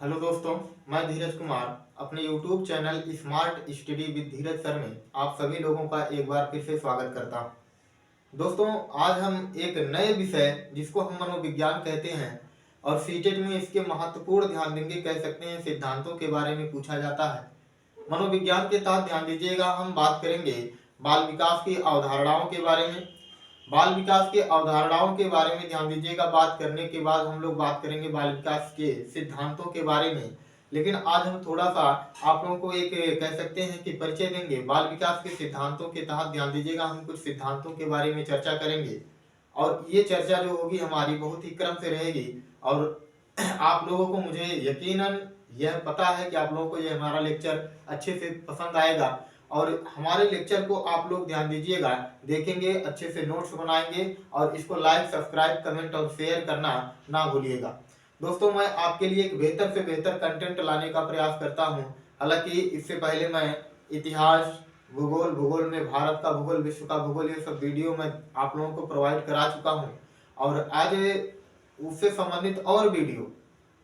Hello दोस्तों, मैं धीरज कुमार अपने YouTube channel smart study with Dheeraj sir में आप सभी लोगों का एक बार फिर से स्वागत करता हूं। दोस्तों, आज हम एक नए विषय जिसको हम मनोविज्ञान कहते हैं और सीटेट में इसके महत्वपूर्ण ध्यान देंगे, कह सकते हैं सिद्धांतों के बारे में पूछा जाता है। मनोविज्ञान के तहत ध्यान दीजिएगा, हम बात करेंगे बाल विकास की अवधारणाओं के बारे में। बाल विकास के अवधारणाओं के बारे में ध्यान दीजिएगा, बात करने के बाद हम लोग बात करेंगे बाल विकास के सिद्धांतों के बारे में। लेकिन आज हम थोड़ा सा आप लोगों को एक कह सकते हैं कि परिचय देंगे बाल विकास के सिद्धांतों के तहत। ध्यान दीजिएगा, हम कुछ सिद्धांतों के बारे में चर्चा करेंगे और ये चर्चा जो होगी हमारी बहुत ही क्रम से रहेगी। और आप लोगों को, मुझे यकीनन यह पता है कि आप लोगों को यह हमारा लेक्चर अच्छे से पसंद आएगा और हमारे लेक्चर को आप लोग ध्यान दीजिएगा, देखेंगे, अच्छे से नोट्स बनाएंगे और इसको लाइक, सब्सक्राइब, कमेंट और शेयर करना ना भूलिएगा। दोस्तों, मैं आपके लिए एक बेहतर से बेहतर कंटेंट लाने का प्रयास करता हूं। हालांकि इससे पहले मैं इतिहास, भूगोल, भूगोल में भारत का भूगोल, विश्व का भूगोल, ये सब वीडियो मैं आप लोगों को प्रोवाइड करा चुका हूं और आज उससे संबंधित और वीडियो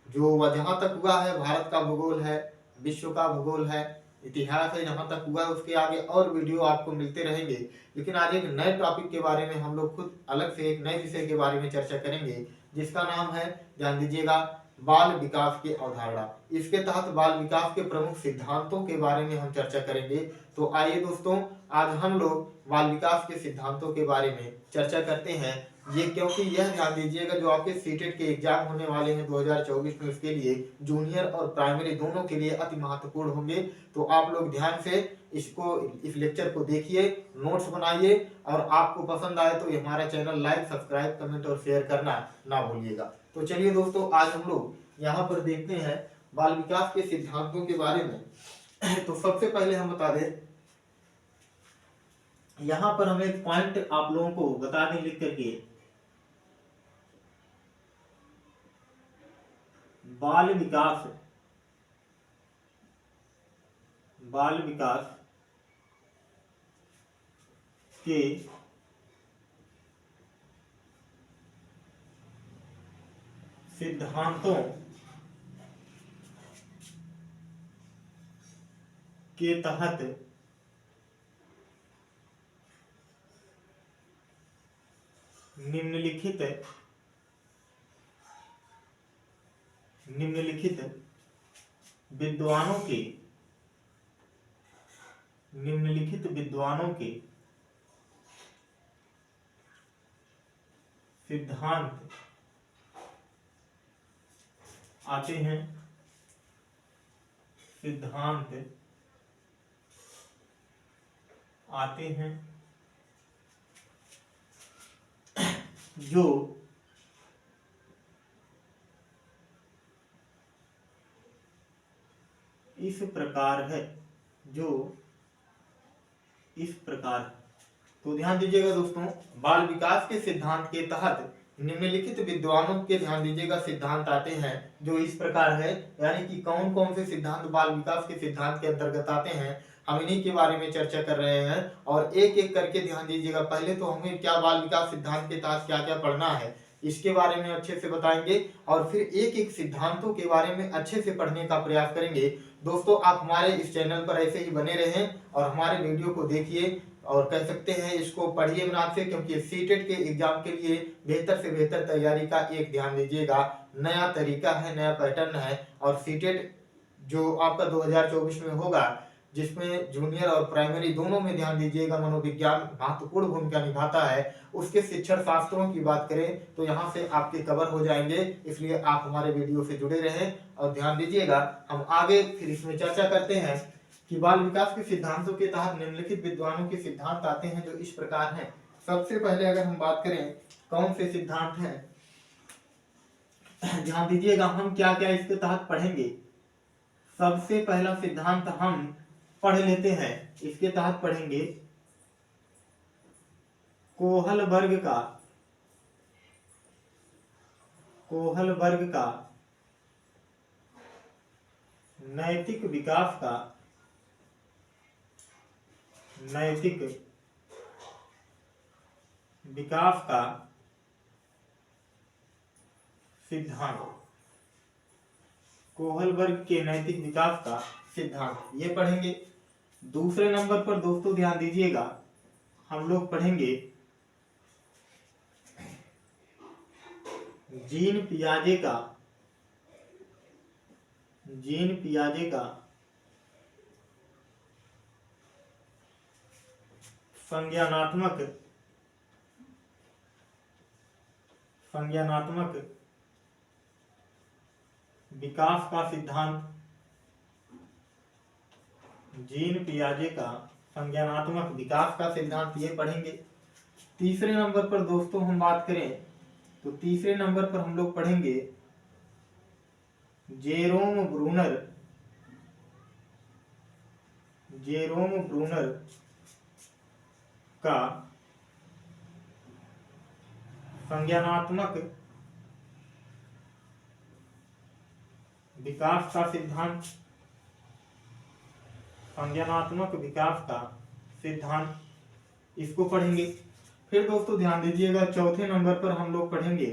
जो जहाँ तक हुआ है, भारत का भूगोल है, विश्व का भूगोल है, इतिहास है, जहाँ तक हुआ है उसके आगे और वीडियो आपको मिलते रहेंगे। लेकिन आज एक नए टॉपिक के बारे में हम लोग खुद अलग से एक नए विषय के बारे में चर्चा करेंगे जिसका नाम है, ध्यान दीजिएगा, बाल विकास की अवधारणा। इसके तहत बाल विकास के प्रमुख सिद्धांतों के बारे में हम चर्चा करेंगे। तो आइए दोस्तों, आज हम लोग बाल विकास के सिद्धांतों के बारे में चर्चा करते हैं। ये क्योंकि यह ध्यान दीजिएगा, जो आपके सीटेट के एग्जाम होने वाले हैं 2024 में, उसके लिए जूनियर और प्राइमरी दोनों के लिए अति महत्वपूर्ण होंगे। तो आप लोग ध्यान से इस लेक्चर को देखिए, नोट्स बनाइए और आपको पसंद आए तो हमारा चैनल लाइक, सब्सक्राइब, कमेंट और शेयर करना ना भूलिएगा। तो चलिए दोस्तों, आज हम लोग यहाँ पर देखते हैं बाल विकास के सिद्धांतों के बारे में। तो सबसे पहले हम बता दें, यहाँ पर हम एक पॉइंट आप लोगों को बता दें लिख करके, बाल विकास के सिद्धांतों के तहत निम्नलिखित विद्वानों के सिद्धांत आते हैं, जो इस प्रकार है, तो ध्यान दीजिएगा दोस्तों, बाल विकास के सिद्धांत के तहत निम्नलिखित विद्वानों के, ध्यान दीजिएगा, सिद्धांत आते हैं जो इस प्रकार है। यानी कि कौन कौन से सिद्धांत बाल विकास के सिद्धांत के अंतर्गत आते हैं, हम इन्हीं के बारे में चर्चा कर रहे हैं। और एक एक करके ध्यान दीजिएगा, पहले तो हमें क्या बाल विकास सिद्धांत के तहत क्या क्या पढ़ना है इसके बारे में अच्छे से बताएंगे और फिर एक एक सिद्धांतों के बारे में अच्छे से पढ़ने का प्रयास करेंगे। दोस्तों, आप हमारे इस चैनल पर ऐसे ही बने रहें और हमारे वीडियो को देखिए और कह सकते हैं इसको पढ़िए मनाक से, क्योंकि सीटेट के एग्जाम के लिए बेहतर से बेहतर तैयारी का एक, ध्यान दीजिएगा, नया तरीका है, नया पैटर्न है। और सीटेट जो आपका 2024 में होगा, जिसमें जूनियर और प्राइमरी दोनों में, ध्यान दीजिएगा, मनोविज्ञान महत्वपूर्ण भूमिका निभाता है, उसके शिक्षण शास्त्रों की बात करें तो यहाँ से आपके कवर हो जाएंगे। इसलिए आप हमारे वीडियो से जुड़े रहें और ध्यान दीजिएगा, हम आगे फिर इसमें चर्चा करते हैं कि बाल विकास के सिद्धांतों के तहत निम्नलिखित विद्वानों के सिद्धांत आते हैं जो इस प्रकार हैं। सबसे पहले अगर हम बात करें कौन से सिद्धांत हैं, ध्यान दीजिएगा, हम क्या क्या इसके तहत पढ़ेंगे। सबसे पहला सिद्धांत हम पढ़ लेते हैं, इसके तहत पढ़ेंगे कोहल वर्ग का नैतिक विकास का सिद्धांत। कोहलबर्ग के नैतिक विकास का सिद्धांत, ये पढ़ेंगे। दूसरे नंबर पर दोस्तों ध्यान दीजिएगा, हम लोग पढ़ेंगे जीन पियाजे का संज्ञानात्मक विकास का सिद्धांत। जीन पियाजे का संज्ञानात्मक विकास का सिद्धांत, ये पढ़ेंगे। तीसरे नंबर पर दोस्तों हम बात करें तो तीसरे नंबर पर हम लोग पढ़ेंगे जेरोम ब्रूनर का संज्ञानात्मक विकास का सिद्धांत। संज्ञानात्मक विकास का सिद्धांत, इसको पढ़ेंगे। फिर दोस्तों ध्यान दीजिएगा, चौथे नंबर पर हम लोग पढ़ेंगे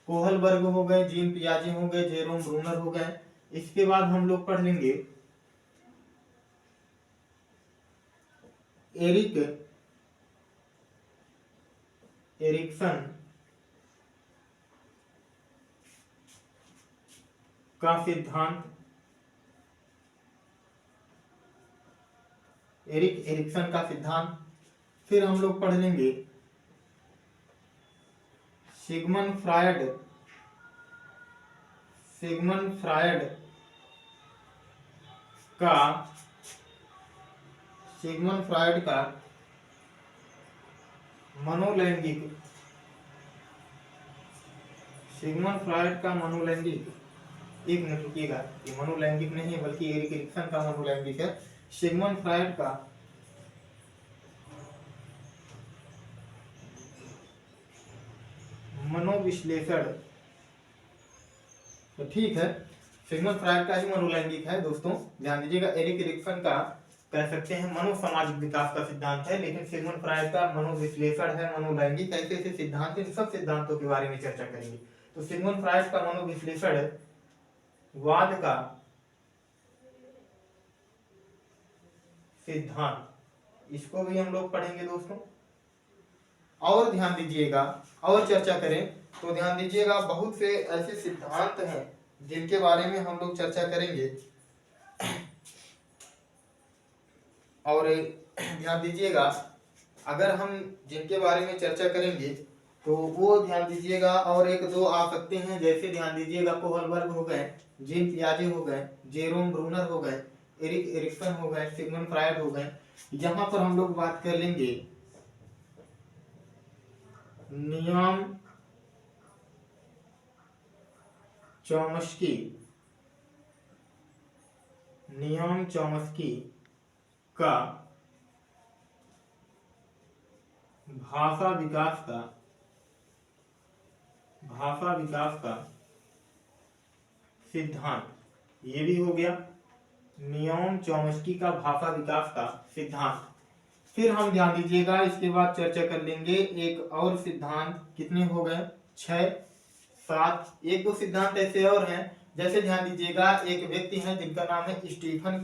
कोहलबर्ग हो गए, जीन पियाजे हो गए, जेरोम ब्रूनर हो गए। इसके बाद हम लोग पढ़ लेंगे एरिक्सन का सिद्धांत। एरिक्सन का सिद्धांत। फिर हम लोग पढ़ लेंगे सिगमंड फ्रायड का मनोलैंगिक एक मिनट रुकिएगा, ये मनोलैंगिक नहीं है बल्कि एरिक्सन का मनोलैंगिक है। सिगमंड फ्रायड का मनोविश्लेषण, तो ठीक है, सिगमंड फ्रायड का ही मनोलैंगिक है दोस्तों, ध्यान दीजिएगा। एरिक्सन का कह सकते हैं मनोसामाजिक विकास का सिद्धांत है, लेकिन सिगमंड फ्रायड का मनोविश्लेषण है, मनोलैंगिक। ऐसे ऐसे सिद्धांत, इन सब सिद्धांतों के बारे में चर्चा करेंगे। तो सिगमंड फ्रायड का मनोविश्लेषण वाद का सिद्धांत, इसको भी हम लोग पढ़ेंगे दोस्तों। और ध्यान दीजिएगा, और चर्चा करें तो ध्यान दीजिएगा, बहुत से ऐसे सिद्धांत हैं जिनके बारे में हम लोग चर्चा करेंगे। और ध्यान दीजिएगा, अगर हम जिनके बारे में चर्चा करेंगे तो वो ध्यान दीजिएगा, और एक दो आ सकते हैं, जैसे ध्यान दीजिएगा कोहलबर्ग हो गए, जीन पियाजे हो गए, जेरोम ब्रूनर हो गए, एरिक्सन हो गए, सिगमंड फ्रायड हो गए। यहाँ पर हम लोग बात कर लेंगे नियम चॉम्स्की का भाषा विकास का सिद्धांत, ये भी हो गया नियम चॉम्स्की का भाषा विकास का सिद्धांत। फिर हम ध्यान दीजिएगा, इसके बाद चर्चा कर लेंगे एक और सिद्धांत। कितने हो गए? 6 7। एक दो सिद्धांत ऐसे और हैं, जैसे ध्यान दीजिएगा, एक व्यक्ति है जिनका नाम है स्टीफन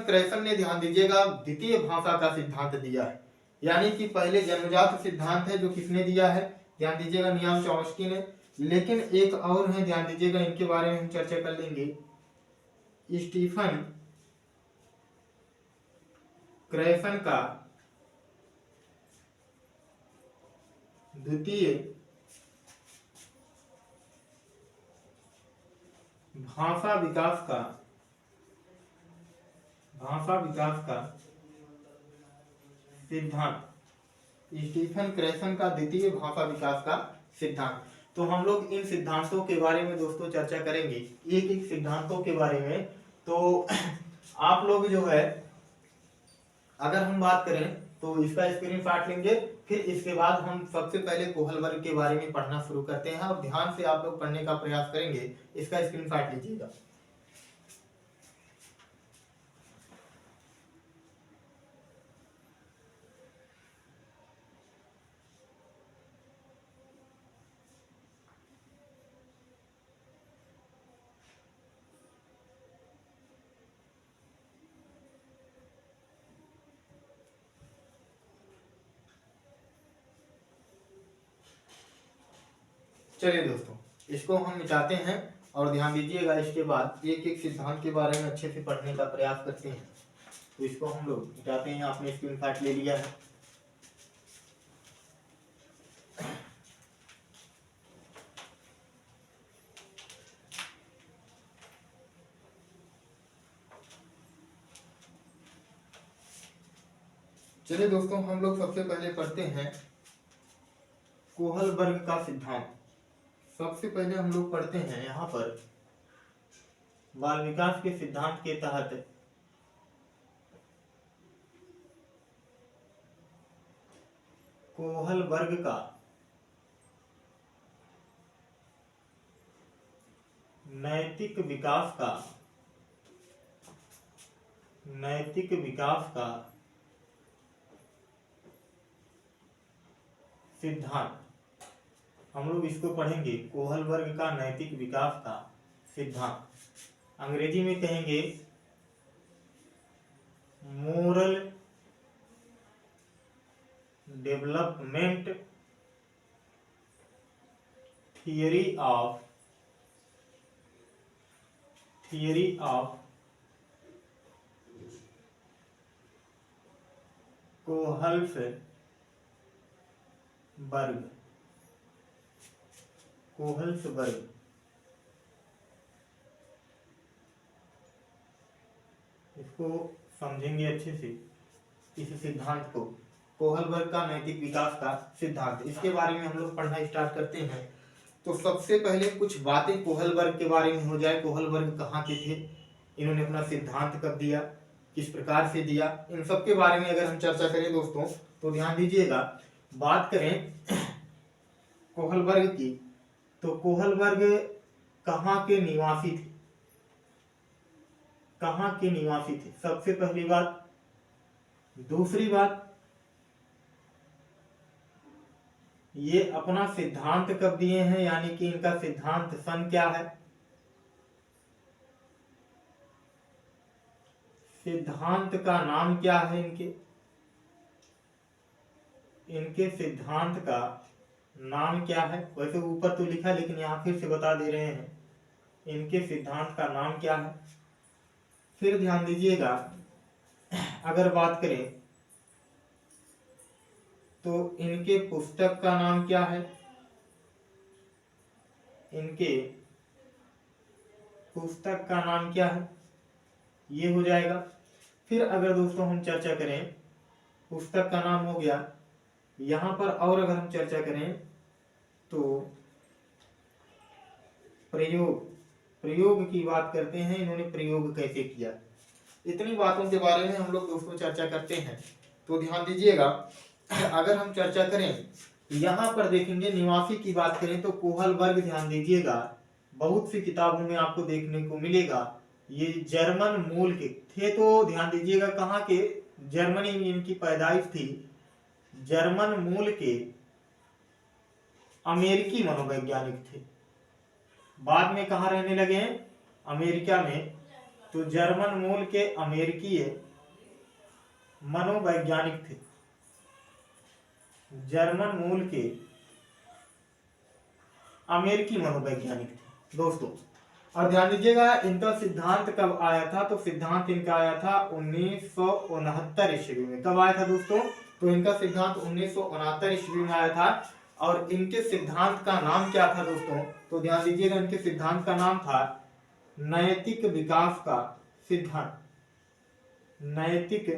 क्रैसन ने, ध्यान दीजिएगा, द्वितीय भाषा का सिद्धांत दिया है। यानी कि पहले जन्मजात सिद्धांत है जो किसने दिया है? ध्यान दीजिएगा, नियम चॉम्स्की ने। लेकिन एक और है, ध्यान दीजिएगा, इनके बारे में हम चर्चा कर लेंगे। स्टीफन क्रैसन का द्वितीय भाषा विकास का सिद्धांत। स्टीफन क्रैसन का द्वितीय भाषा विकास का सिद्धांत। तो हम लोग इन सिद्धांतों के बारे में दोस्तों चर्चा करेंगे, एक एक सिद्धांतों के बारे में। तो आप लोग जो है, अगर हम बात करें तो इसका स्क्रीनशॉट लेंगे, फिर इसके बाद हम सबसे पहले कोहलबर्ग के बारे में पढ़ना शुरू करते हैं, और ध्यान से आप लोग पढ़ने का प्रयास करेंगे। इसका स्क्रीनशॉट लीजिएगा। चलिए दोस्तों, इसको हम मिटाते हैं और ध्यान दीजिएगा, इसके बाद एक एक सिद्धांत के बारे में अच्छे से पढ़ने का प्रयास करते हैं। तो इसको हम लोग मिटाते हैं। आपने स्क्रीनशॉट ले लिया है। चलिए दोस्तों, हम लोग सबसे पहले पढ़ते हैं कोहलबर्ग का सिद्धांत। सबसे पहले हम लोग पढ़ते हैं यहाँ पर बाल विकास के सिद्धांत के तहत कोहलबर्ग का नैतिक विकास का सिद्धांत। हम लोग इसको पढ़ेंगे, कोहलबर्ग का नैतिक विकास का सिद्धांत। अंग्रेजी में कहेंगे मोरल डेवलपमेंट थियरी ऑफ कोहलसबर्ग। इसको समझेंगे अच्छे से, इस सिद्धांत को, कोहलबर्ग का नैतिक विकास का सिद्धांत। इसके बारे में हम लोग पढ़ना स्टार्ट करते हैं। तो सबसे पहले कुछ बातें कोहलबर्ग के बारे में हो जाए। कोहलबर्ग कहाँ के थे, इन्होंने अपना सिद्धांत कब दिया, किस प्रकार से दिया, इन सब के बारे में अगर हम चर्चा करें दोस्तों तो ध्यान दीजिएगा। बात करें कोहलबर्ग की, तो कोहलबर्ग कहाँ के निवासी थे, सबसे पहली बात। दूसरी बात, ये अपना सिद्धांत कब दिए हैं, यानी कि इनका सिद्धांत सन क्या है, सिद्धांत का नाम क्या है, इनके सिद्धांत का नाम क्या है। वैसे ऊपर तो लिखा, लेकिन यहाँ फिर से बता दे रहे हैं, इनके सिद्धांत का नाम क्या है। फिर ध्यान दीजिएगा, अगर बात करें तो इनके पुस्तक का नाम क्या है, इनके पुस्तक का नाम क्या है, ये हो जाएगा। फिर अगर दोस्तों हम चर्चा करें, पुस्तक का नाम हो गया, यहाँ पर और अगर हम चर्चा करें तो प्रयोग की बात करते हैं, इन्होंने प्रयोग कैसे किया। इतनी बातों के बारे में हम लोग दोस्तों चर्चा करते हैं। तो ध्यान दीजिएगा, अगर हम चर्चा करें, यहाँ पर देखेंगे निवासी की बात करें तो कोहलबर्ग, ध्यान दीजिएगा, बहुत सी किताबों में आपको देखने को मिलेगा ये जर्मन मूल के थे। तो ध्यान दीजिएगा, कहाँ के, जर्मनी में इनकी पैदाइश थी। जर्मन मूल के अमेरिकी मनोवैज्ञानिक थे। बाद में कहाँ रहने लगे हैं, अमेरिका में। तो जर्मन मूल के अमेरिकी मनोवैज्ञानिक थे, जर्मन मूल के अमेरिकी मनोवैज्ञानिक थे दोस्तों। और ध्यान दीजिएगा, इनका सिद्धांत कब आया था, तो सिद्धांत इनका आया था 1969 ईस्वी में। कब आया था दोस्तों, तो इनका सिद्धांत 1969 ईस्वी में आया था। और इनके सिद्धांत का नाम क्या था दोस्तों, तो ध्यान दीजिएगा, इनके सिद्धांत का नाम था नैतिक विकास का सिद्धांत। नैतिक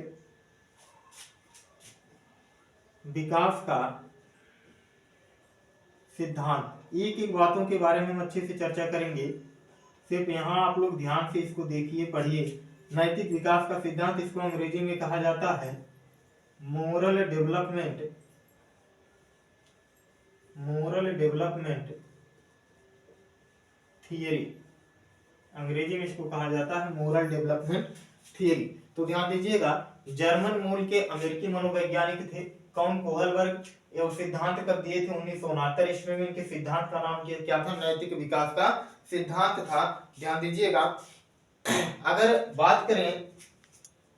विकास का सिद्धांत। एक एक बातों के बारे में हम अच्छे से चर्चा करेंगे, सिर्फ यहाँ आप लोग ध्यान से इसको देखिए, पढ़िए। नैतिक विकास का सिद्धांत, इसको अंग्रेजी में कहा जाता है मोरल डेवलपमेंट थियरी। अंग्रेजी में इसको कहा जाता है मोरल डेवलपमेंट थियरी। तो ध्यान दीजिएगा, जर्मन मूल के अमेरिकी मनोवैज्ञानिक थे कौन, कोहलबर्ग। ये सिद्धांत कब दिए थे, 1969 ईस्वी में। इनके सिद्धांत का नाम क्या था, नैतिक विकास का सिद्धांत था। ध्यान दीजिएगा, अगर बात करें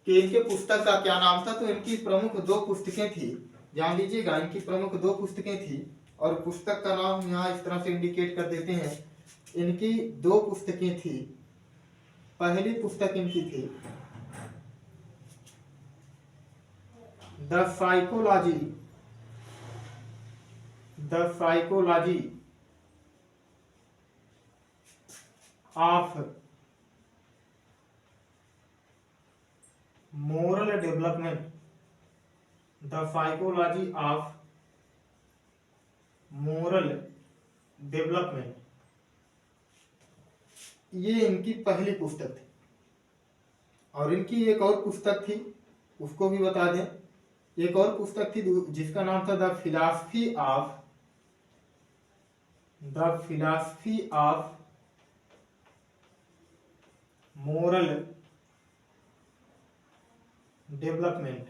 कि इनके पुस्तक का क्या नाम था, तो इनकी प्रमुख दो पुस्तकें थी। ध्यान दीजिएगा, इनकी प्रमुख दो पुस्तकें थी। और पुस्तक का नाम यहाँ इस तरह से इंडिकेट कर देते हैं। इनकी दो पुस्तकें थी। पहली पुस्तक इनकी थी the psychology of moral development. The psychology of moral development, ये इनकी पहली पुस्तक थी। और इनकी एक और पुस्तक थी, उसको भी बता दें। एक और पुस्तक थी जिसका नाम था the philosophy of moral development.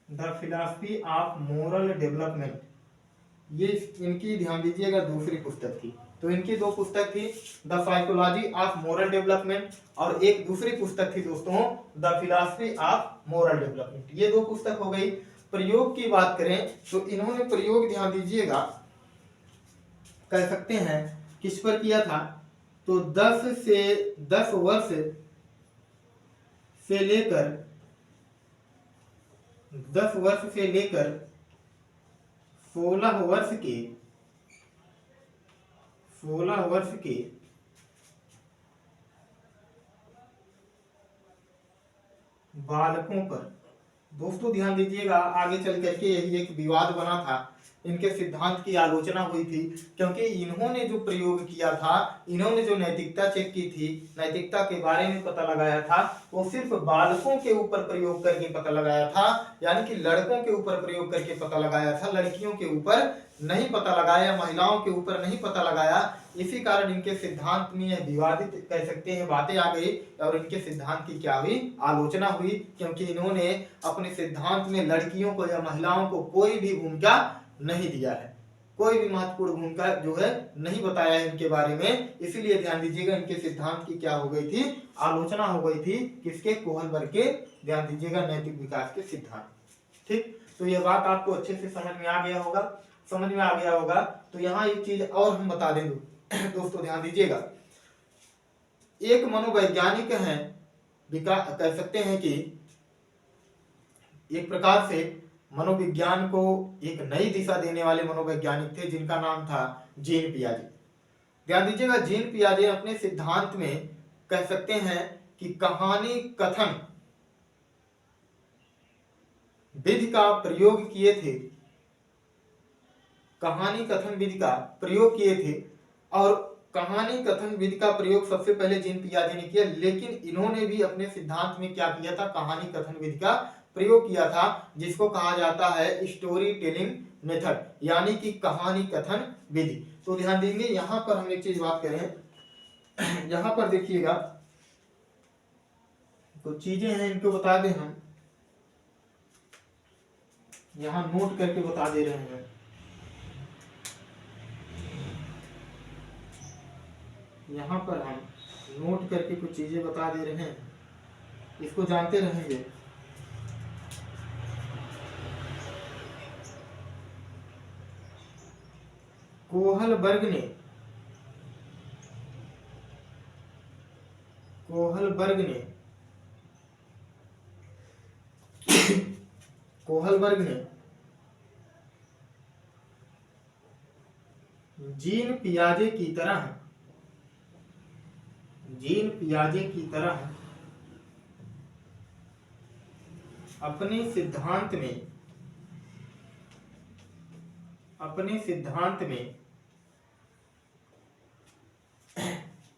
The philosophy of moral development, ये इनकी ध्यान दीजिएगा दूसरी पुस्तक थी। तो इनकी दो पुस्तक थी, the psychology of moral development और एक दूसरी पुस्तक थी दोस्तों the philosophy of moral development. ये दो पुस्तक हो गई। प्रयोग की बात करें तो इन्होंने प्रयोग, ध्यान दीजिएगा, कह सकते हैं किस पर किया था। तो 10 वर्ष से लेकर 16 वर्ष के बालकों पर। दोस्तों ध्यान दीजिएगा, आगे चल करके यही एक विवाद बना था। इनके सिद्धांत की आलोचना हुई थी क्योंकि इन्होंने जो प्रयोग किया था, इन्होंने जो नैतिकता चेक की थी, नैतिकता के बारे में पता लगाया था, वो सिर्फ बालकों के ऊपर प्रयोग करके पता लगाया था। यानी कि लड़कों के ऊपर प्रयोग करके पता लगाया था, लड़कियों के ऊपर नहीं पता लगाया, महिलाओं के ऊपर नहीं पता लगाया। इसी कारण इनके सिद्धांत में यह विवादित कह सकते हैं बातें आ गई और इनके सिद्धांत की क्या हुई, आलोचना हुई, क्योंकि इन्होंने अपने सिद्धांत में लड़कियों को या महिलाओं को कोई भी भूमिका नहीं दिया है, कोई भी महत्वपूर्ण भूमिका जो है नहीं बताया है इनके बारे में। इसीलिए ध्यान दीजिएगा, इनके सिद्धांत की क्या हो गई थी, आलोचना हो गई थी। किसके? कोहलबर्ग के, ध्यान दीजिएगा, नैतिक विकास के सिद्धांत। ठीक, तो यह बात आपको अच्छे से समझ में आ गया होगा। तो यहाँ एक चीज और हम बता दें दोस्तों, ध्यान दीजिएगा। एक मनोवैज्ञानिक है, कह सकते हैं कि एक प्रकार से मनोविज्ञान को एक नई दिशा देने वाले मनोवैज्ञानिक थे, जिनका नाम था जीन पियाजे। ध्यान दीजिएगा, जीन पियाजे अपने सिद्धांत में कह सकते हैं कि कहानी कथन विधि का प्रयोग किए थे। कहानी कथन विधि का प्रयोग किए थे और कहानी कथन विधि का प्रयोग सबसे पहले जीन पियाजे ने किया, लेकिन इन्होंने भी अपने सिद्धांत में क्या किया था, कहानी कथन विधि का प्रयोग किया था, जिसको कहा जाता है स्टोरी टेलिंग मेथड, यानी कि कहानी कथन विधि। तो ध्यान देंगे, यहां पर हम एक चीज बात करें, यहां पर देखिएगा कुछ चीजें हैं, इनको बता दें हम, यहां नोट करके बता दे रहे हैं। यहाँ पर हम नोट करके कुछ चीजें बता दे रहे हैं, इसको जानते रहेंगे। कोहलबर्ग ने जीन पियाजे की तरह अपने सिद्धांत में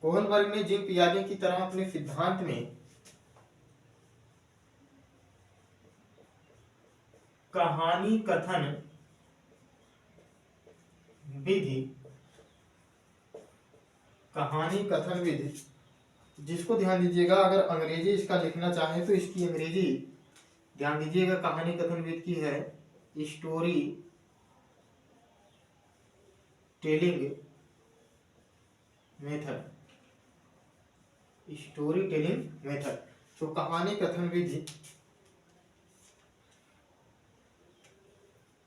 कोहलबर्ग ने जीन पियाजे की तरह अपने सिद्धांत में कहानी कथन विधि, जिसको ध्यान दीजिएगा, अगर अंग्रेजी इसका लिखना चाहे तो इसकी अंग्रेजी ध्यान दीजिएगा, कहानी कथन विधि की है स्टोरी टेलिंग मेथड। तो कहानी कथन विधि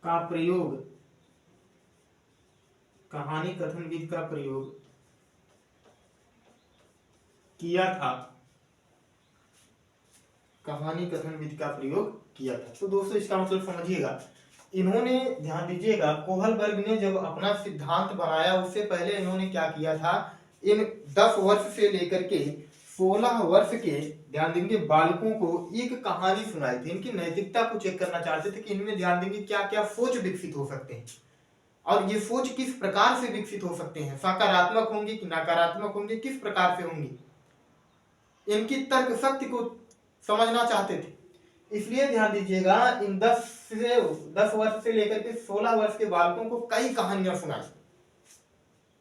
का प्रयोग कहानी कथन विधि का प्रयोग किया था, कहानी कथन विधि का प्रयोग किया था। तो दोस्तों इसका मतलब समझिएगा, इन्होंने ध्यान दीजिएगा, कोहलबर्ग ने जब अपना सिद्धांत बनाया उससे पहले इन्होंने क्या किया था, इन 10 वर्ष से लेकर के 16 वर्ष के ध्यान देंगे बालकों को एक कहानी सुनाई थी। इनकी नैतिकता को चेक करना चाहते थे कि इनमें ध्यान देंगे क्या क्या सोच विकसित हो सकते हैं और ये सोच किस प्रकार से विकसित हो सकते हैं, सकारात्मक होंगे कि नकारात्मक होंगे, किस प्रकार से होंगे, इनकी तर्क शक्ति को समझना चाहते थे। इसलिए ध्यान दीजिएगा, इन 10 वर्ष से लेकर के 16 वर्ष के बालकों को कई कहानियां सुनाई,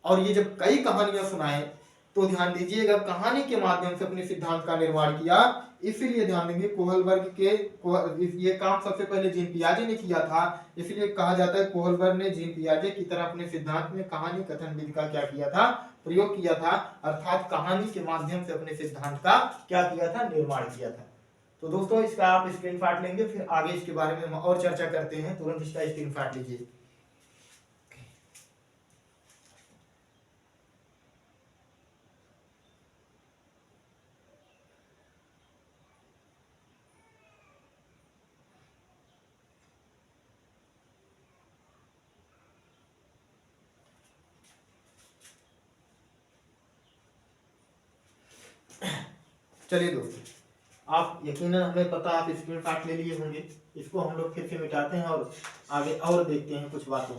और ये जब कई कहानियां सुनाए तो ध्यान दीजिएगा कहानी के माध्यम से अपने सिद्धांत का निर्माण किया। इसीलिए ध्यान देंगे कोहलबर्ग के ये काम सबसे पहले जीन पियाजे ने किया था, इसलिए कहा जाता है कोहलबर्ग ने जीन पियाजे की तरह अपने सिद्धांत में कहानी कथन विधि का क्या किया था, प्रयोग किया था, अर्थात कहानी के माध्यम से अपने सिद्धांत का क्या किया था, निर्माण किया था। तो दोस्तों इसका आप स्क्रीनशॉट लेंगे, फिर आगे इसके बारे में हम और चर्चा करते हैं। तुरंत इसका स्क्रीनशॉट लीजिए। चलिए दोस्तों, आप यकीनन हमें पता, आप स्क्रीनशॉट ले लिए होंगे, इसको हम लोग फिर से मिटाते हैं और आगे और देखते हैं कुछ बातों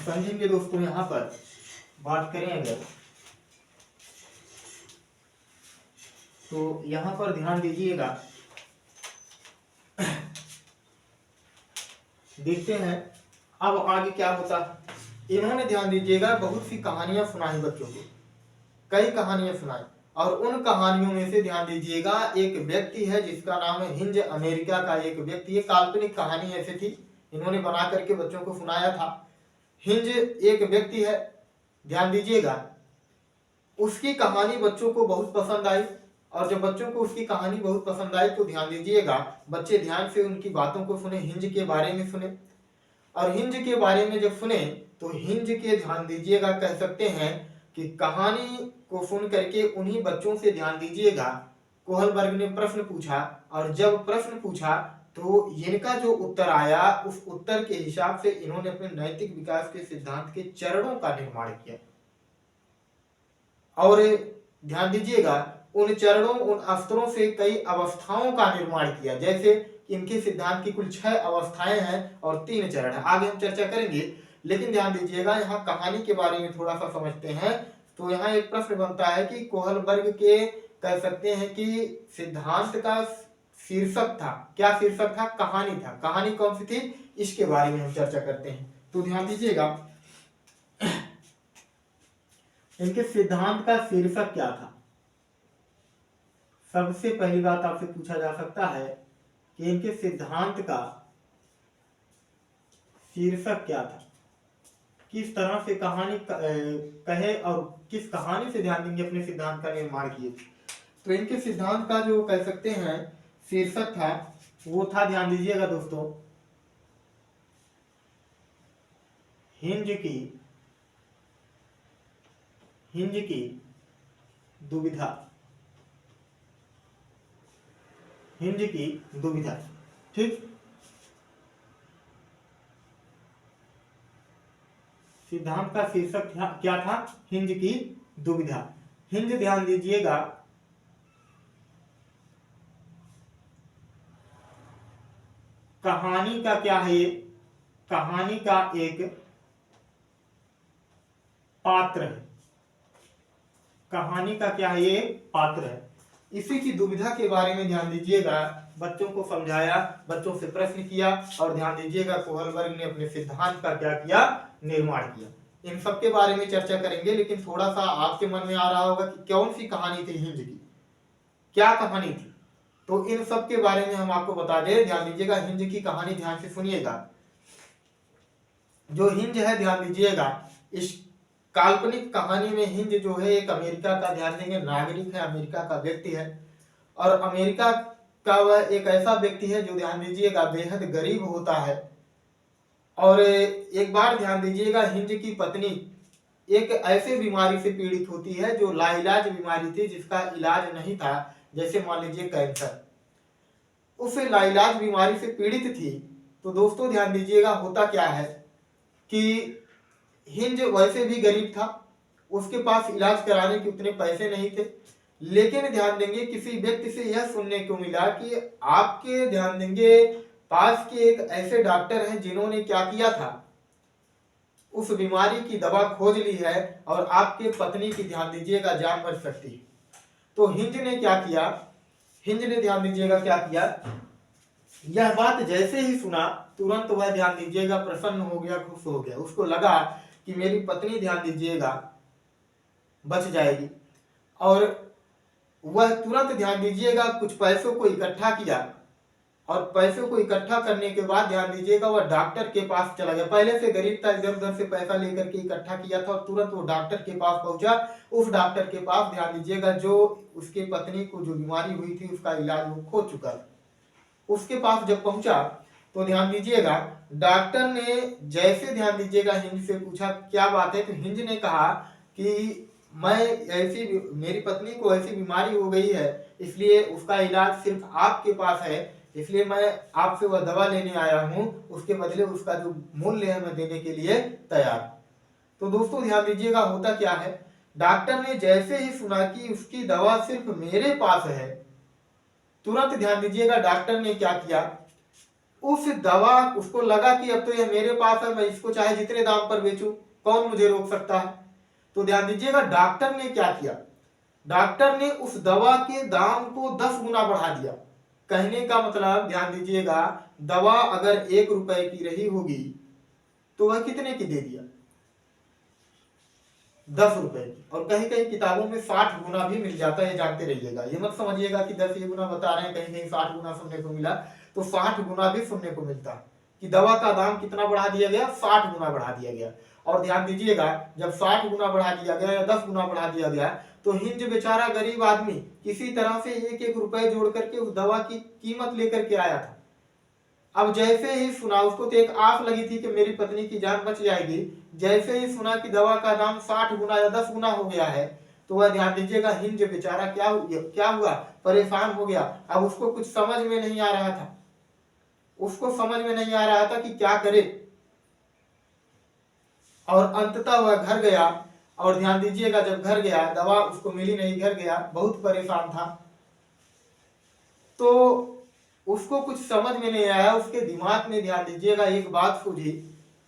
समझेंगे। दोस्तों यहाँ पर बात करें अगर, तो यहाँ पर ध्यान दीजिएगा, देखते हैं अब आगे क्या होता है। इन्होंने ध्यान दीजिएगा बहुत सी कहानियां सुनाई बच्चों को, कई कहानियां सुनाई, और उन कहानियों में से ध्यान दीजिएगा एक व्यक्ति है जिसका नाम है हिंज, अमेरिका का एक व्यक्ति, ये काल्पनिक कहानी ऐसी थी, इन्होंने बना करके बच्चों को सुनाया था। हिंज एक व्यक्ति है, ध्यान दीजिएगा, उसकी कहानी बच्चों को बहुत पसंद आई, और जब बच्चों को उसकी कहानी बहुत पसंद आई तो ध्यान दीजिएगा बच्चे ध्यान से उनकी बातों को सुने, हिंज के बारे में सुने, और हिंज के बारे में जब सुने तो हिंज के ध्यान दीजिएगा कह सकते हैं कि कहानी को सुन करके उन्हीं बच्चों से ध्यान दीजिएगा कोहलबर्ग ने प्रश्न पूछा, और जब प्रश्न पूछा तो इनका जो उत्तर आया उस उत्तर के हिसाब से इन्होंने अपने नैतिक विकास के सिद्धांत के चरणों का निर्माण किया। और ध्यान दीजिएगा उन चरणों, उन स्तरों से कई अवस्थाओं का निर्माण किया, जैसे इनके सिद्धांत की कुल 6 अवस्थाएं हैं और 3 चरण है, आगे हम चर्चा करेंगे। लेकिन ध्यान दीजिएगा यहाँ कहानी के बारे में थोड़ा सा समझते हैं। तो यहाँ एक प्रश्न बनता है कि कोहलबर्ग के कह सकते हैं कि सिद्धांत का शीर्षक था, क्या शीर्षक था, कहानी था, कहानी कौन सी थी, इसके बारे में हम चर्चा करते हैं। तो ध्यान दीजिएगा इनके सिद्धांत का शीर्षक क्या था। सबसे पहली बात आपसे पूछा जा सकता है कि इनके सिद्धांत का शीर्षक क्या था, किस तरह से कहानी कहे और किस कहानी से ध्यान देंगे अपने सिद्धांत का निर्माण किए। तो इनके सिद्धांत का जो कह सकते हैं शीर्षक था वो था, ध्यान दीजिएगा दोस्तों, हिंज की दुविधा, हिंज की दुविधा, ठीक। सिद्धांत का शीर्षक क्या था, हिंज की दुविधा। हिंज ध्यान दीजिएगा कहानी का क्या है, कहानी का एक पात्र है, कहानी का क्या है, ये पात्र है। इसी की दुविधा के बारे में ध्यान दीजिएगा बच्चों को समझाया, बच्चों से प्रश्न किया, और ध्यान दीजिएगा कोहलबर्ग ने अपने सिद्धांत का क्या किया, निर्माण किया। इन सब के बारे में चर्चा करेंगे, लेकिन थोड़ा सा आपके मन में आ रहा होगा कि कौन सी कहानी थी हिंज की, क्या कहानी थी। तो इन सब के बारे में हम आपको बता दें, ध्यान दीजिएगा हिंज की कहानी ध्यान से सुनिएगा। जो हिंज है ध्यान दीजिएगा, इस काल्पनिक कहानी में हिंज जो है एक अमेरिका का, ध्यान देंगे, नागरिक है, अमेरिका का व्यक्ति है, और अमेरिका का वह एक ऐसा व्यक्ति है जो ध्यान दीजिएगा बेहद गरीब होता है, और एक बार ध्यान दीजिएगा, हिंज की पत्नी एक ऐसे बीमारी से पीड़ित होती है जो लाइलाज बीमारी थी, जिसका इलाज नहीं था, जैसे मान लीजिए कैंसर। उस लाइलाज बीमारी से पीड़ित थी। तो दोस्तों ध्यान दीजिएगा, होता क्या है कि हिंज वैसे भी गरीब था, उसके पास इलाज कराने के उतने पैसे नहीं थे। लेकिन ध्यान देंगे, किसी व्यक्ति से यह सुनने को मिला कि आपके ध्यान देंगे पास के एक ऐसे डॉक्टर हैं जिन्होंने क्या किया था, उस बीमारी की दवा खोज ली है और आपके पत्नी की ध्यान दीजिएगा जान बच सकती है। तो हिंज ने क्या किया, हिंज ने ध्यान दीजिएगा क्या किया, यह बात जैसे ही सुना तुरंत वह ध्यान दीजिएगा प्रसन्न हो गया, खुश हो गया। उसको लगा कि मेरी पत्नी ध्यान दीजिएगा बच जाएगी। और वह तुरंत ध्यान दीजिएगा कुछ पैसों को इकट्ठा किया, और पैसों को इकट्ठा करने के बाद ध्यान दीजिएगा वह डॉक्टर के पास चला गया। पहले से गरीब था, इधर उधर से पैसा लेकर के इकट्ठा किया था, और तुरंत वो डॉक्टर के पास पहुंचा। उस डॉक्टर के पास ध्यान दीजिएगा जो उसके पत्नी को जो बीमारी हुई थी उसका इलाज वो खो चुका था। उसके पास जब पहुंचा तो ध्यान दीजिएगा डॉक्टर ने जैसे ध्यान दीजिएगा हिंज से पूछा क्या बात है, तो हिंज ने कहा कि मैं ऐसी मेरी पत्नी को ऐसी बीमारी हो गई है, इसलिए उसका इलाज सिर्फ आपके पास है, इसलिए मैं आपसे वह दवा लेने आया हूं, उसके बदले उसका जो मूल्य है मैं देने के लिए तैयार। तो दोस्तों ध्यान दीजिएगा होता क्या है, डॉक्टर ने जैसे ही सुना कि उसकी दवा सिर्फ मेरे पास है, तुरंत ध्यान दीजिएगा डॉक्टर ने क्या किया, उस दवा, उसको लगा कि अब तो ये मेरे पास है, मैं इसको चाहे जितने दाम पर बेचूं, कौन मुझे रोक सकता है। तो ध्यान दीजिएगा डॉक्टर ने क्या किया, डॉक्टर ने उस दवा के दाम को 10 गुना बढ़ा दिया। कहने का मतलब ध्यान दीजिएगा, दवा अगर 1 रुपए की रही होगी तो वह कितने की दे दिया, 10 रुपए की। और कहीं कहीं किताबों में 60 गुना भी मिल जाता है, ये जानते रहिएगा। ये मत समझिएगा कि 10 ये गुना बता रहे हैं, कहीं कहीं 60 गुना सुनने को मिला, तो 60 गुना भी सुनने को मिलता है कि दवा का दाम कितना बढ़ा दिया गया, 60 गुना बढ़ा दिया गया। और ध्यान दीजिएगा जब 60 गुना बढ़ा दिया गया या 10 गुना बढ़ा दिया गया, तो हिंज बेचारा गरीब आदमी किसी तरह से 1-1 रुपए जोड़ करके उस दवा की कीमत लेकर के आया था। अब जैसे ही सुना, उसको तो एक आस लगी थी कि मेरी पत्नी की जान बच जाएगी, जैसे ही सुना कि दवा का दाम 60 गुना या 10 गुना हो गया है, तो वह ध्यान दीजिएगा हिंज बेचारा क्या हुआ, परेशान हो गया। अब उसको कुछ समझ में नहीं आ रहा था, उसको समझ में नहीं आ रहा था कि क्या करे। और अंततः वह घर गया, और ध्यान दीजिएगा जब घर गया दवा उसको मिली नहीं, घर गया बहुत परेशान था। तो उसको कुछ समझ में नहीं आया, उसके दिमाग में ध्यान दीजिएगा एक बात सूझी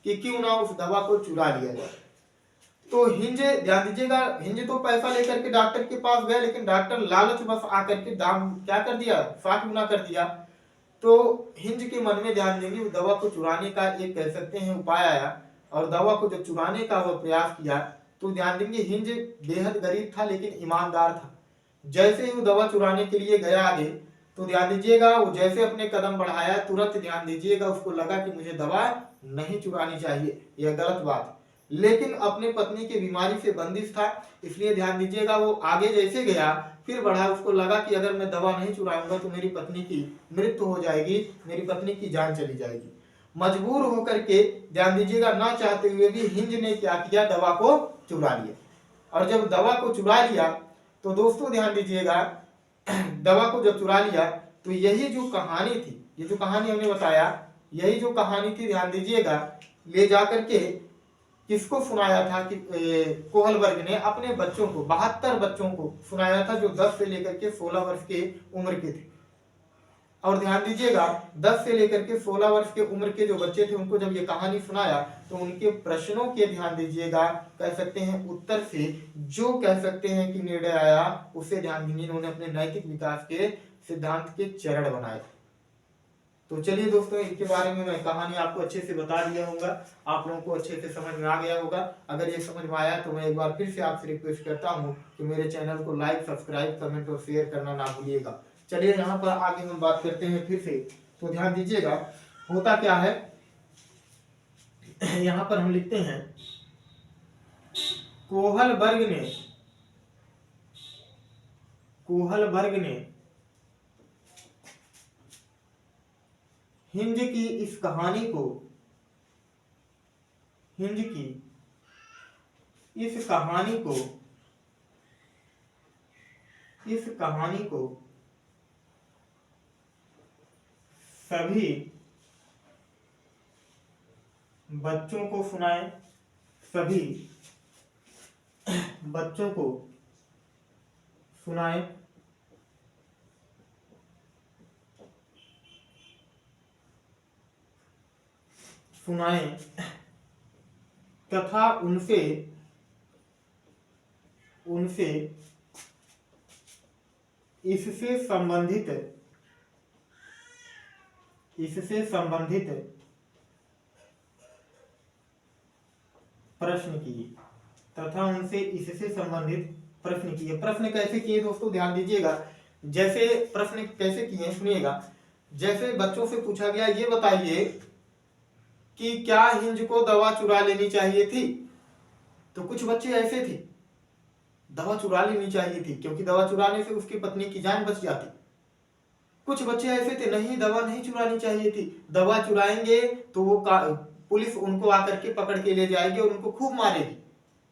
कि क्यों ना उस दवा को चुरा लिया जाए। तो हिंज ध्यान दीजिएगा, हिंज तो पैसा लेकर के डॉक्टर के पास गया, लेकिन डॉक्टर लालच बस आकर के दाम क्या कर दिया, 60 गुना कर दिया। तो हिंज के मन में ध्यान देंगे उस दवा को चुराने का एक कह सकते हैं उपाय आया, और दवा को जब चुराने का वह प्रयास किया, तो ध्यान देंगे हिंज बेहद गरीब था लेकिन ईमानदार था। जैसे ही वो दवा चुराने के लिए गया आगे, तो ध्यान दीजिएगा वो जैसे अपने कदम बढ़ाया, तुरंत ध्यान दीजिएगा उसको लगा कि मुझे दवा नहीं चुरानी चाहिए, यह गलत बात। लेकिन अपने पत्नी की बीमारी से बंदिश था, इसलिए ध्यान दीजिएगा वो आगे जैसे गया फिर बढ़ा, उसको लगा कि अगर मैं दवा नहीं चुराऊंगा तो मेरी पत्नी की मृत्यु हो जाएगी, मेरी पत्नी की जान चली जाएगी। मजबूर होकर के ध्यान दीजिएगा ना चाहते हुए भी हिंज ने क्या किया, दवा को चुरा लिया। और जब दवा को चुरा लिया तो दोस्तों ध्यान दीजिएगा दवा को जब चुरा लिया, तो यही जो कहानी थी, ये जो कहानी हमने बताया, यही जो कहानी थी ध्यान दीजिएगा ले जाकर के किसको सुनाया था कि कोहलबर्ग ने अपने बच्चों को, 72 बच्चों को सुनाया था जो 10 से लेकर के 16 वर्ष के उम्र के थे। और ध्यान दीजिएगा 10 से लेकर के 16 वर्ष के उम्र के जो बच्चे थे उनको जब ये कहानी सुनाया, तो उनके प्रश्नों के ध्यान दीजिएगा कह सकते हैं उत्तर से जो कह सकते हैं कि निर्णय आया, उसे ध्यान दीजिए उन्होंने अपने नैतिक विकास के सिद्धांत के चरण बनाए। तो चलिए दोस्तों, इनके बारे में मैं कहानी आपको अच्छे से बता दिया होगा, आप लोगों को अच्छे से समझ में आ गया होगा। अगर ये समझ में आया तो मैं एक बार फिर से आपसे रिक्वेस्ट करता हूँ कि मेरे चैनल को लाइक, सब्सक्राइब, कमेंट और शेयर करना ना भूलिएगा। चलिए यहाँ पर आगे हम बात करते हैं फिर से। तो ध्यान दीजिएगा होता क्या है, यहाँ पर हम लिखते हैं कोहलबर्ग ने हिंज की इस कहानी को हिंद की इस कहानी को सभी बच्चों को सुनाएं, सभी बच्चों को सुनाएं, तथा उनसे इससे संबंधित प्रश्न किए, प्रश्न कैसे किए दोस्तों, ध्यान दीजिएगा। जैसे प्रश्न कैसे किए सुनिएगा। जैसे बच्चों से पूछा गया, ये बताइए कि क्या हिंज को दवा चुरा लेनी चाहिए थी। तो कुछ बच्चे ऐसे थे, दवा चुरा लेनी चाहिए थी क्योंकि दवा चुराने से उसकी पत्नी की जान बच जाती। कुछ बच्चे ऐसे थे, नहीं दवा नहीं चुरानी चाहिए थी, दवा चुराएंगे तो वो पुलिस उनको आकर के पकड़ के ले जाएगी और उनको खूब मारेगी।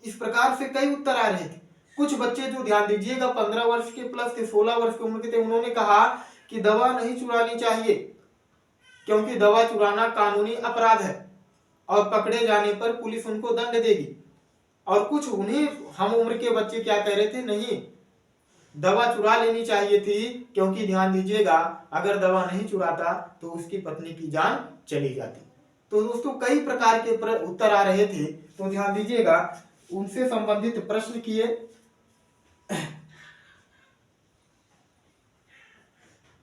इस प्रकार से कई उत्तर आ रहे थे। कुछ बच्चे जो ध्यान दीजिएगा 15 वर्ष के प्लस थे, 16 वर्ष की उम्र के थे, उन्होंने कहा कि दवा नहीं चुरानी चाहिए क्योंकि दवा चुराना कानूनी अपराध है और पकड़े जाने पर पुलिस उनको दंड देगी। और कुछ उन्हीं हम उम्र के बच्चे क्या कह रहे थे, नहीं दवा चुरा लेनी चाहिए थी क्योंकि ध्यान दीजिएगा अगर दवा नहीं चुराता तो उसकी पत्नी की जान चली जाती। तो दोस्तों कई प्रकार के उत्तर आ रहे थे, तो ध्यान दीजिएगा उनसे संबंधित प्रश्न किए।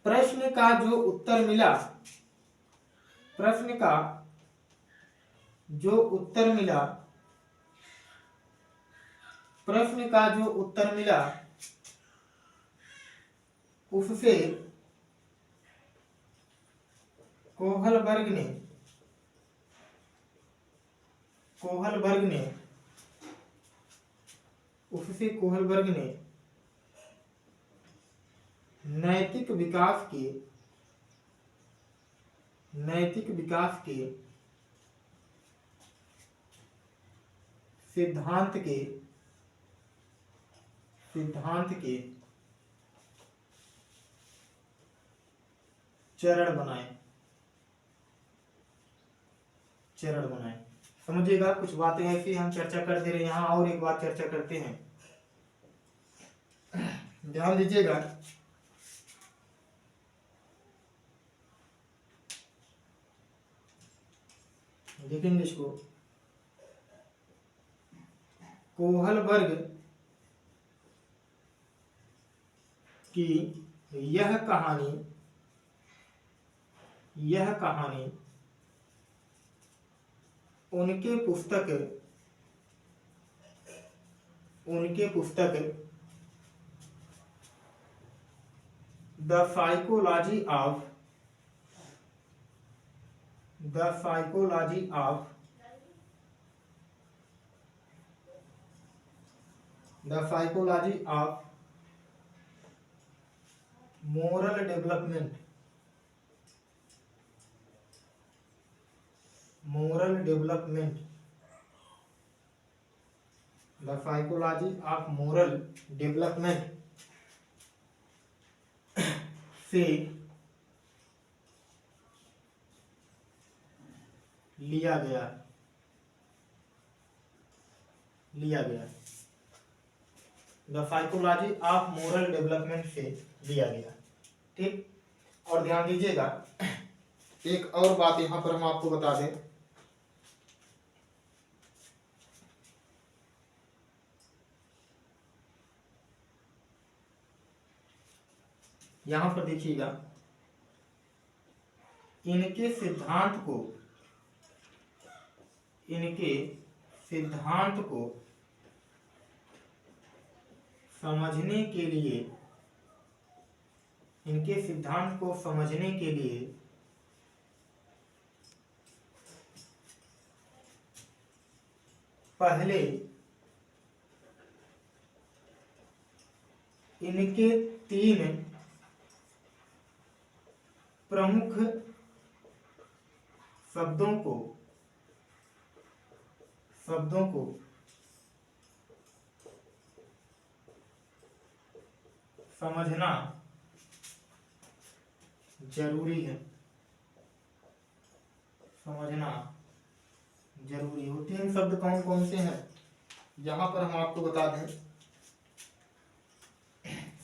प्रश्न का जो उत्तर मिला, उससे कोहलबर्ग ने नैतिक विकास के सिद्धांत के चरण बनाए। समझिएगा, कुछ बातें ऐसी हम चर्चा कर दे रहे हैं, यहाँ और एक बात चर्चा करते हैं, ध्यान दीजिएगा। देखेंगे इसको, कोहलबर्ग की यह कहानी उनके पुस्तक the psychology of moral development the psychology of moral development से लिया गया। The psychology of moral development से लिया गया। ठीक, और ध्यान दीजिएगा एक और बात यहां पर हम आपको बता दें, यहां पर देखिएगा, इनके सिद्धांत को समझने के लिए पहले इनके 3 प्रमुख शब्दों को शब्दों को समझना जरूरी है, समझना जरूरी हो। 3 शब्द कौन कौन से हैं यहाँ पर हम आपको बता दें।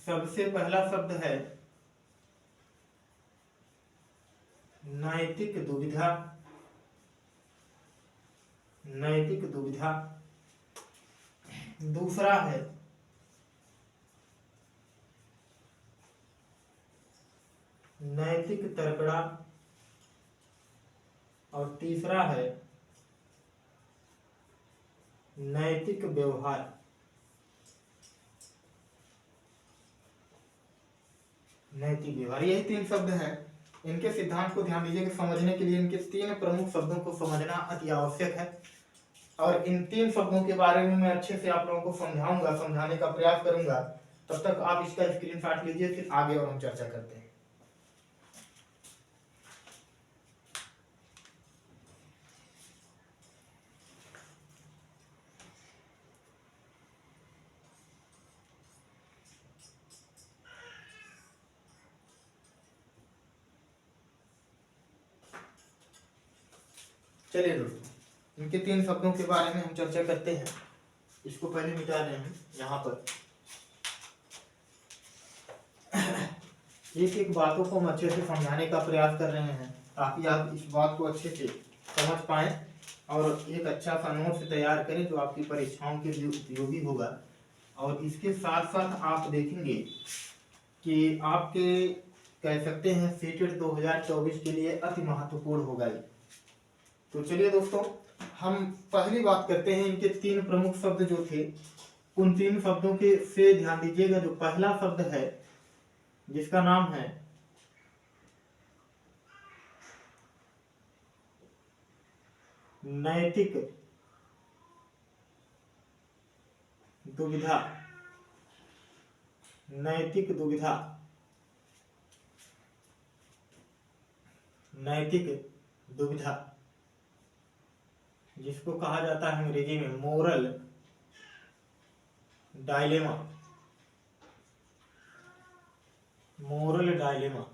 सबसे पहला शब्द है नैतिक दुविधा, नैतिक दुविधा। दूसरा है नैतिक तर्कड़ा और तीसरा है नैतिक व्यवहार। नैतिक व्यवहार, यही 3 शब्द हैं। इनके सिद्धांत को ध्यान दीजिए कि समझने के लिए इनके 3 प्रमुख शब्दों को समझना अति आवश्यक है। और इन 3 शब्दों के बारे में मैं अच्छे से आप लोगों को समझाऊंगा, समझाने का प्रयास करूंगा। तब तक आप इसका स्क्रीनशॉट लीजिए, फिर आगे और हम चर्चा करते हैं। चलिए दोस्तों, इनके 3 शब्दों के बारे में हम चर्चा करते हैं। इसको पहले मिटा दें हम यहाँ पर। एक एक बातों को हम अच्छे से समझाने का प्रयास कर रहे हैं ताकि आप इस बात को अच्छे से समझ पाएं और एक अच्छा सा नोट्स तैयार करें जो आपकी परीक्षाओं के लिए उपयोगी होगा। और इसके साथ साथ आप देखेंगे कि आपके कह सकते हैं सीटेट 2024 के लिए अति महत्वपूर्ण होगा ये। तो चलिए दोस्तों, हम पहली बात करते हैं। इनके 3 प्रमुख शब्द जो थे, उन 3 शब्दों के से ध्यान दीजिएगा। जो पहला शब्द है जिसका नाम है नैतिक दुविधा, नैतिक दुविधा, नैतिक दुविधा, जिसको कहा जाता है अंग्रेजी में मोरल डायलेमा, मोरल डायलेमा।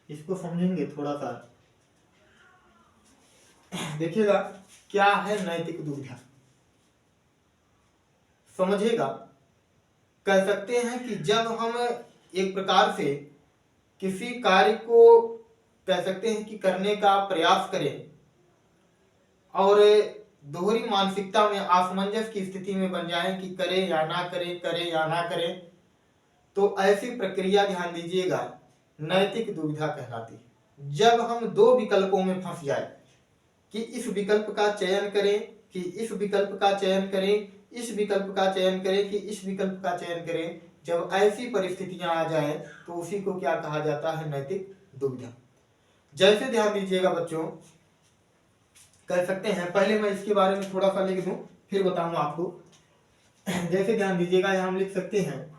इसको समझेंगे थोड़ा सा, देखिएगा क्या है नैतिक दुविधा, समझिएगा। कह सकते हैं कि जब हम एक प्रकार से किसी कार्य को कह सकते हैं कि करने का प्रयास करें और दोहरी मानसिकता में असमंजस की स्थिति में बन जाएं कि करें या ना करें, करें या ना करें, तो ऐसी प्रक्रिया ध्यान दीजिएगा नैतिक दुविधा कहलाती है। जब हम 2 विकल्पों में फंस जाए कि इस विकल्प का चयन करें कि इस विकल्प का चयन करें, इस विकल्प का चयन करें कि इस विकल्प का चयन करें, जब ऐसी परिस्थितियां आ जाए तो उसी को क्या कहा जाता है, नैतिक दुविधा। जैसे ध्यान दीजिएगा बच्चों, कह सकते हैं, पहले मैं इसके बारे में थोड़ा सा लिख दूं फिर बताऊंगा आपको। जैसे ध्यान दीजिएगा, यहां हम लिख सकते हैं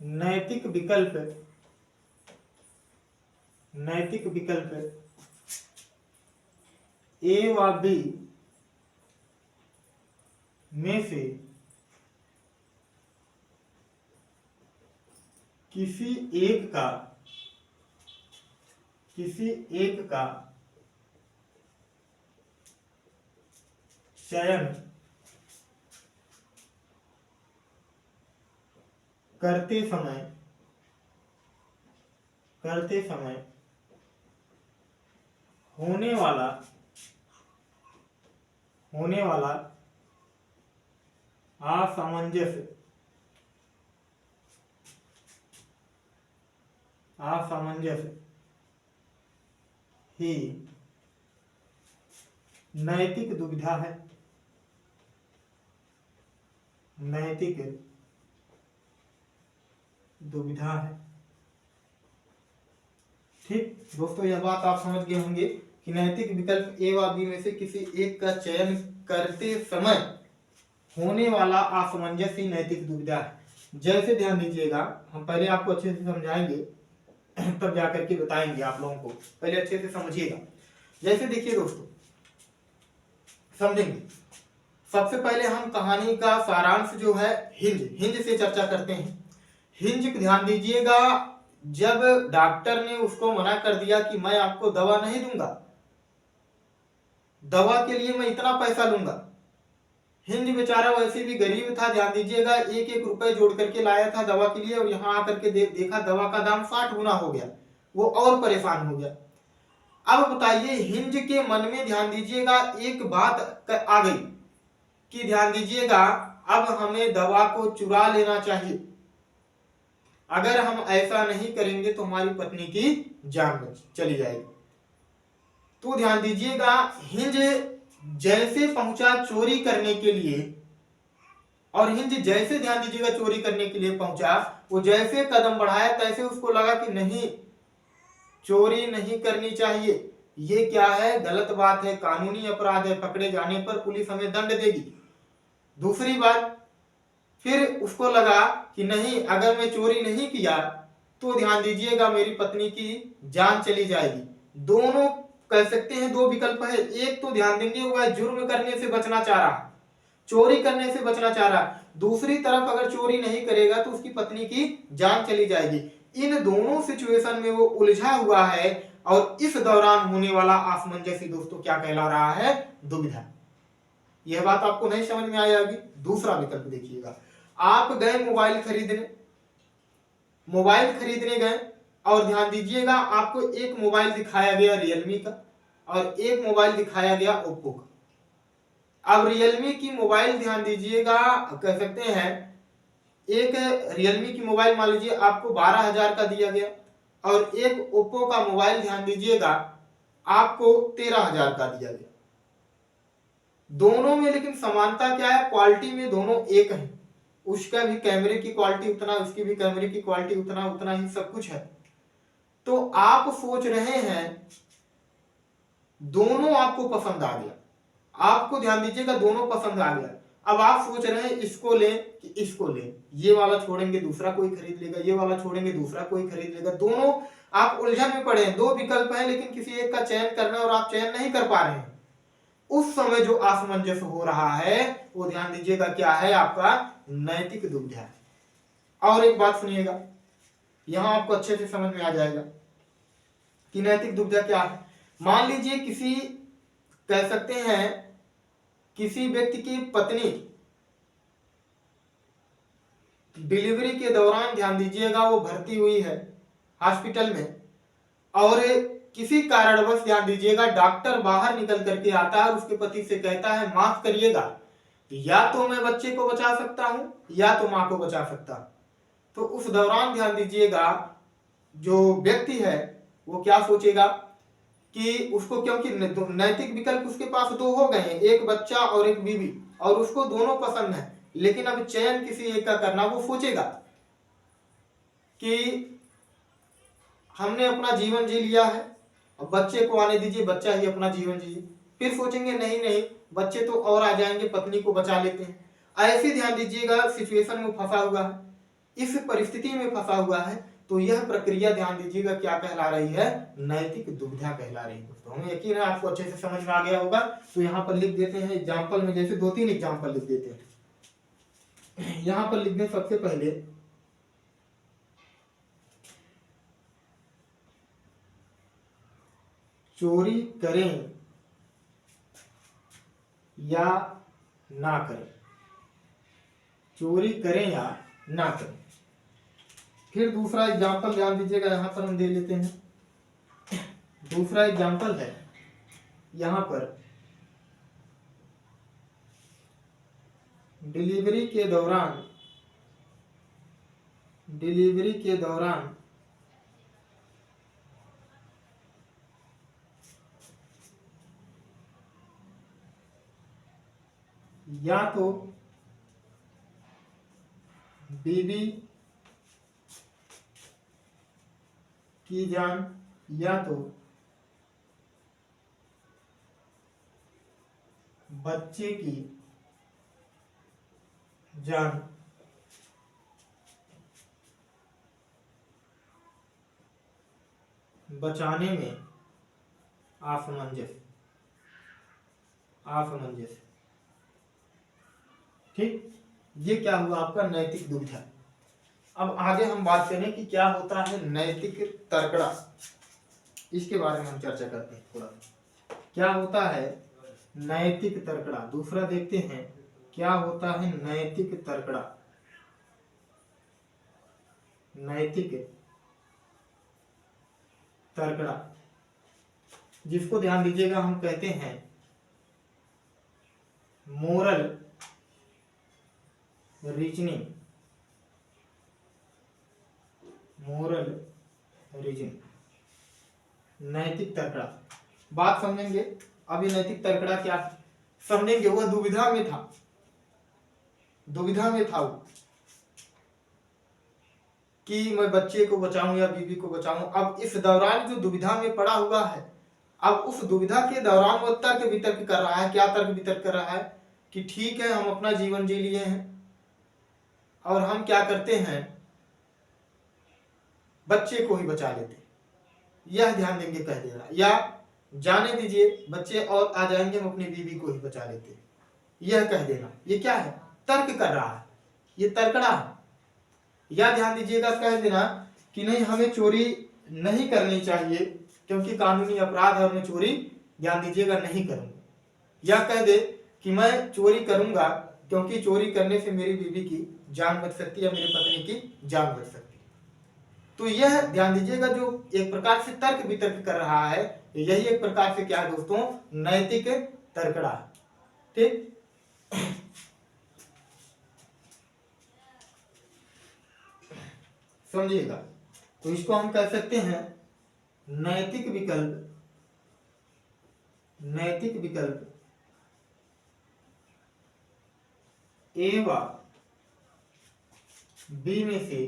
नैतिक विकल्प, नैतिक विकल्प ए व बी में से किसी एक का चयन करते समय होने वाला असमंजस ही नैतिक दुविधा है, नैतिक दुविधा है। ठीक दोस्तों, यह बात आप समझ गए होंगे कि नैतिक विकल्प ए व बी में से किसी एक का चयन करते समय होने वाला असमंजस ही नैतिक दुविधा है। जैसे ध्यान दीजिएगा, हम पहले आपको अच्छे से समझाएंगे। तब जाकर के बताएंगे आप लोगों को, पहले अच्छे से समझिएगा। जैसे देखिए दोस्तों, समझेंगे, सबसे पहले हम कहानी का सारांश जो है हिंज से चर्चा करते हैं। हिंज ध्यान दीजिएगा, जब डॉक्टर ने उसको मना कर दिया कि मैं आपको दवा नहीं दूंगा, दवा के लिए मैं इतना पैसा लूंगा, हिंज बेचारा वैसे भी गरीब था, ध्यान दीजिएगा, एक एक रुपए जोड़ करके लाया था दवा के लिए, और यहाँ आकर के देखा दवा का दाम 60 गुना हो गया, वो और परेशान हो गया। अब बताइए, हिंज के मन में ध्यान दीजिएगा एक बात आ गई कि ध्यान दीजिएगा अब हमें दवा को चुरा लेना चाहिए, अगर हम ऐसा नहीं करेंगे तो हमारी पत्नी की जान चली जाएगी। तो ध्यान दीजिएगा, हिंज जैसे पहुंचा चोरी करने के लिए, और हिंज जैसे ध्यान दीजिएगा चोरी करने के लिए पहुंचा, वो जैसे कदम बढ़ाया तैसे उसको लगा कि नहीं, चोरी नहीं करनी चाहिए, ये क्या है, गलत बात है, कानूनी अपराध है, पकड़े जाने पर पुलिस हमें दंड देगी। दूसरी बात, फिर उसको लगा कि नहीं, अगर मैं चोरी नहीं किया तो ध्यान दीजिएगा मेरी पत्नी की जान चली जाएगी। दोनों कह सकते हैं, दो विकल्प है, एक तो ध्यान देंगे वह जुर्म करने से बचना चाह रहा, चोरी करने से बचना चाह रहा, दूसरी तरफ अगर चोरी नहीं करेगा तो उसकी पत्नी की जान चली जाएगी। इन दोनों सिचुएशन में वो उलझा हुआ है, और इस दौरान होने वाला असमंजस दोस्तों क्या कहला रहा है, दुविधा। यह बात आपको नहीं समझ में आएगी। दूसरा विकल्प देखिएगा, आप गए मोबाइल खरीदने गए, और ध्यान दीजिएगा आपको एक मोबाइल दिखाया गया रियलमी का, और एक मोबाइल दिखाया गया ओप्पो का। अब रियलमी की मोबाइल ध्यान दीजिएगा, कह सकते हैं एक रियलमी की मोबाइल मान लीजिए आपको 12,000 का दिया गया, और एक ओप्पो का मोबाइल ध्यान दीजिएगा आपको 13,000 का दिया गया। दोनों में लेकिन समानता क्या है, क्वालिटी में दोनों एक है, उसका भी कैमरे की क्वालिटी उतना, उसकी भी कैमरे की क्वालिटी उतना ही सब कुछ है। तो आप सोच रहे हैं, दोनों आपको पसंद आ गया, आपको ध्यान दीजिएगा दोनों पसंद आ गया, अब आप सोच रहे हैं इसको लें कि इसको लें, ये वाला छोड़ेंगे दूसरा कोई खरीद लेगा, ये वाला छोड़ेंगे दूसरा कोई खरीद लेगा, दोनों आप उलझन में पड़े हैं, दो विकल्प हैं लेकिन किसी एक का चयन करना और आप चयन नहीं कर पा रहे हैं। उस समय जो असमंजस हो रहा है वो ध्यान दीजिएगा क्या है, आपका नैतिक दुविधा है। और एक बात सुनिएगा, यहां आपको अच्छे से समझ में आ जाएगा कि नैतिक दुविधा क्या है। मान लीजिए किसी, कह सकते हैं किसी व्यक्ति की पत्नी डिलीवरी के दौरान ध्यान दीजिएगा वो भर्ती हुई है हॉस्पिटल में, और किसी कारणवश ध्यान दीजिएगा डॉक्टर बाहर निकल करके आता है और उसके पति से कहता है माफ करिएगा, या तो मैं बच्चे को बचा सकता हूं या तो मां को बचा सकता हूं। तो उस दौरान ध्यान दीजिएगा जो व्यक्ति है वो क्या सोचेगा कि उसको, क्योंकि नैतिक विकल्प उसके पास दो हो गए हैं, एक बच्चा और एक बीवी, और उसको दोनों पसंद है, लेकिन अब चयन किसी एक का करना, वो सोचेगा कि हमने अपना जीवन जी लिया है, अब बच्चे को आने दीजिए, बच्चा ही अपना जीवन जिए। फिर सोचेंगे नहीं बच्चे तो और आ जाएंगे, पत्नी को बचा लेते हैं। ऐसे ध्यान दीजिएगा सिचुएशन में फंसा हुआ है, इस परिस्थिति में फंसा हुआ है, तो यह प्रक्रिया ध्यान दीजिएगा क्या कहला रही है, नैतिक दुविधा कहला रही है। दोस्तों हमें यकीन है आपको अच्छे से समझ में आ गया होगा। तो यहाँ पर लिख देते हैं एग्जाम्पल में, जैसे 2-3 एग्जाम्पल लिख देते हैं। यहाँ पर लिख दें सबसे पहले, चोरी करें या ना करें, चोरी करें या ना करें। फिर दूसरा एग्जाम्पल ध्यान दीजिएगा, यहां पर हम दे लेते हैं। दूसरा एग्जाम्पल है यहां पर, डिलीवरी के दौरान या तो बीवी की जान या तो बच्चे की जान बचाने में असमंजस, असमंजस। ठीक, ये क्या हुआ आपका नैतिक दुविधा। अब आगे हम बात करें कि क्या होता है नैतिक तर्कड़ा, इसके बारे में हम चर्चा करते हैं थोड़ा। क्या होता है नैतिक तर्कड़ा, दूसरा देखते हैं क्या होता है नैतिक तर्कड़ा। नैतिक तर्कड़ा, जिसको ध्यान दीजिएगा हम कहते हैं मोरल रीजनिंग, मोरल रीजनिंग, नैतिक तर्कड़ा। बात समझेंगे। अब ये नैतिक तर्कड़ा क्या समझेंगे। वह दुविधा में था, दुविधा में था वो कि मैं बच्चे को बचाऊं या बीवी को बचाऊं। अब इस दौरान जो दुविधा में पड़ा हुआ है, अब उस दुविधा के दौरान वो तर्क वितर्क कर रहा है। क्या तर्क वितर्क कर रहा है कि ठीक है हम अपना जीवन जी लिए हैं और हम क्या करते हैं बच्चे को ही बचा लेते, यह ध्यान देंगे कह देना, या जाने दीजिए बच्चे और आ जाएंगे हम अपनी बीवी को ही बचा लेते, यह कह देना। ये क्या है तर्क कर रहा है, ये तर्कड़ा है। या ध्यान दीजिएगा कह देना कि नहीं हमें चोरी नहीं करनी चाहिए क्योंकि कानूनी अपराध है और मैं चोरी ध्यान दीजिएगा नहीं करूंगा। या कह दे कि मैं चोरी करूंगा क्योंकि चोरी करने से मेरी बीवी की जान बच सकती है, मेरी पत्नी की जान बच सकती है। तो यह ध्यान दीजिएगा जो एक प्रकार से तर्क वितर्क कर रहा है, यही एक प्रकार से क्या है दोस्तों नैतिक तर्कड़ा है। ठीक, समझिएगा। तो इसको हम कह सकते हैं नैतिक विकल्प, नैतिक विकल्प ए व बी में से